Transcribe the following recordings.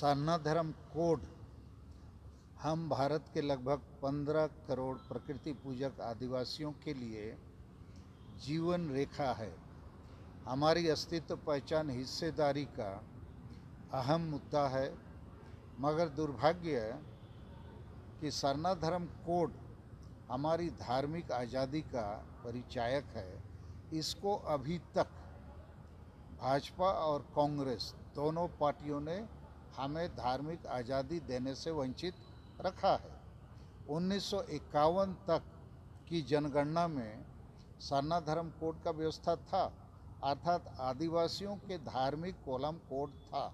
सरना धर्म कोड हम भारत के लगभग 15 करोड़ प्रकृति पूजक आदिवासियों के लिए जीवन रेखा है। हमारी अस्तित्व पहचान हिस्सेदारी का अहम मुद्दा है, मगर दुर्भाग्य कि सरना धर्म कोड हमारी धार्मिक आज़ादी का परिचायक है। इसको अभी तक भाजपा और कांग्रेस दोनों पार्टियों ने हमें धार्मिक आज़ादी देने से वंचित रखा है। 1951 तक की जनगणना में सरना धर्म कोड का व्यवस्था था, अर्थात आदिवासियों के धार्मिक कोलम कोड था,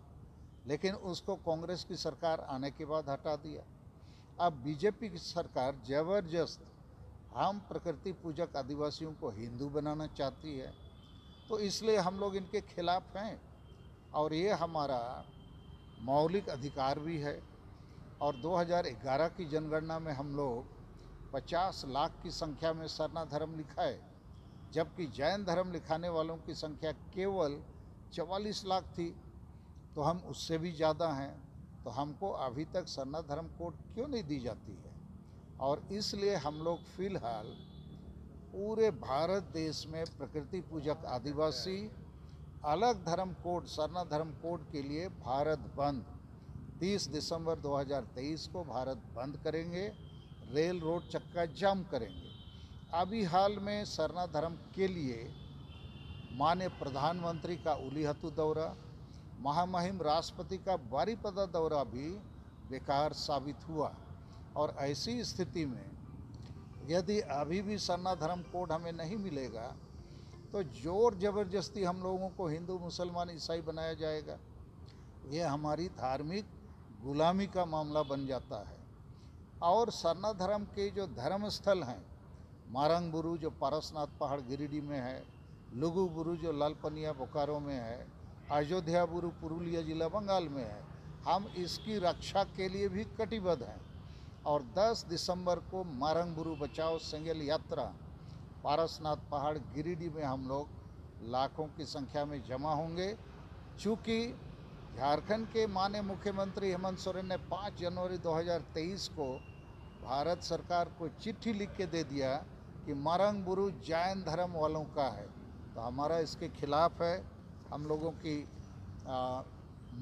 लेकिन उसको कांग्रेस की सरकार आने के बाद हटा दिया। अब बीजेपी की सरकार जबरदस्त हम प्रकृति पूजक आदिवासियों को हिंदू बनाना चाहती है, तो इसलिए हम लोग इनके खिलाफ हैं और ये हमारा मौलिक अधिकार भी है। और 2011 की जनगणना में हम लोग 50 लाख की संख्या में सरना धर्म लिखा है, जबकि जैन धर्म लिखाने वालों की संख्या केवल 44 लाख थी, तो हम उससे भी ज़्यादा हैं। तो हमको अभी तक सरना धर्म कोड क्यों नहीं दी जाती है? और इसलिए हम लोग फिलहाल पूरे भारत देश में प्रकृति पूजक आदिवासी अलग धर्म कोड सरना धर्म कोड के लिए भारत बंद 30 दिसंबर 2023 को भारत बंद करेंगे, रेल रोड चक्का जाम करेंगे। अभी हाल में सरना धर्म के लिए माननीय प्रधानमंत्री का उलीहतू दौरा, महामहिम राष्ट्रपति का बारीपदा दौरा भी बेकार साबित हुआ। और ऐसी स्थिति में यदि अभी भी सरना धर्म कोड हमें नहीं मिलेगा तो जोर ज़बरदस्ती हम लोगों को हिंदू मुसलमान ईसाई बनाया जाएगा। ये हमारी धार्मिक गुलामी का मामला बन जाता है। और सरना धर्म के जो धर्म स्थल हैं, मारंगबुरु जो पारसनाथ पहाड़ गिरिडीह में है, लुगुबुरु जो लालपनिया बोकारो में है, अयोध्या बुरु पुरुलिया जिला बंगाल में है, हम इसकी रक्षा के लिए भी कटिबद्ध हैं। और 10 दिसंबर को मारंगबुरु बचाओ सेंगेल यात्रा पारसनाथ पहाड़ गिरिडीह में हम लोग लाखों की संख्या में जमा होंगे। चूँकि झारखंड के माननीय मुख्यमंत्री हेमंत सोरेन ने 5 जनवरी 2023 को भारत सरकार को चिट्ठी लिख के दे दिया कि मारंगबुरु जैन धर्म वालों का है, तो हमारा इसके खिलाफ है। हम लोगों की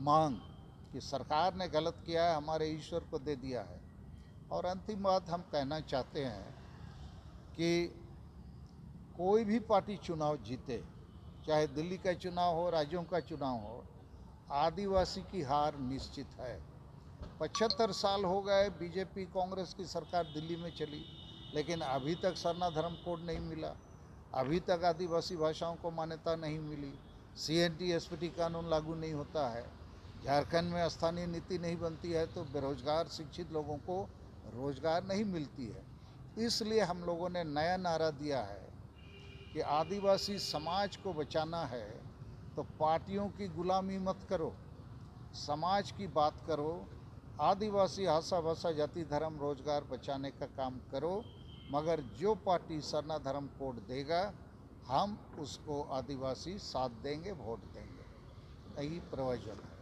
मांग कि सरकार ने गलत किया है, हमारे ईश्वर को दे दिया है। और अंतिम बात हम कहना चाहते हैं कि कोई भी पार्टी चुनाव जीते, चाहे दिल्ली का चुनाव हो, राज्यों का चुनाव हो, आदिवासी की हार निश्चित है। 75 साल हो गए बीजेपी कांग्रेस की सरकार दिल्ली में चली, लेकिन अभी तक सरना धर्म कोड नहीं मिला, अभी तक आदिवासी भाषाओं को मान्यता नहीं मिली, CNT SPT कानून लागू नहीं होता है, झारखंड में स्थानीय नीति नहीं बनती है, तो बेरोजगार शिक्षित लोगों को रोजगार नहीं मिलती है। इसलिए हम लोगों ने नया नारा दिया है कि आदिवासी समाज को बचाना है तो पार्टियों की गुलामी मत करो, समाज की बात करो, आदिवासी आशा भाषा जाति धर्म रोजगार बचाने का काम करो। मगर जो पार्टी सरना धर्म कोड देगा, हम उसको आदिवासी साथ देंगे, वोट देंगे। यही प्रयोजन है।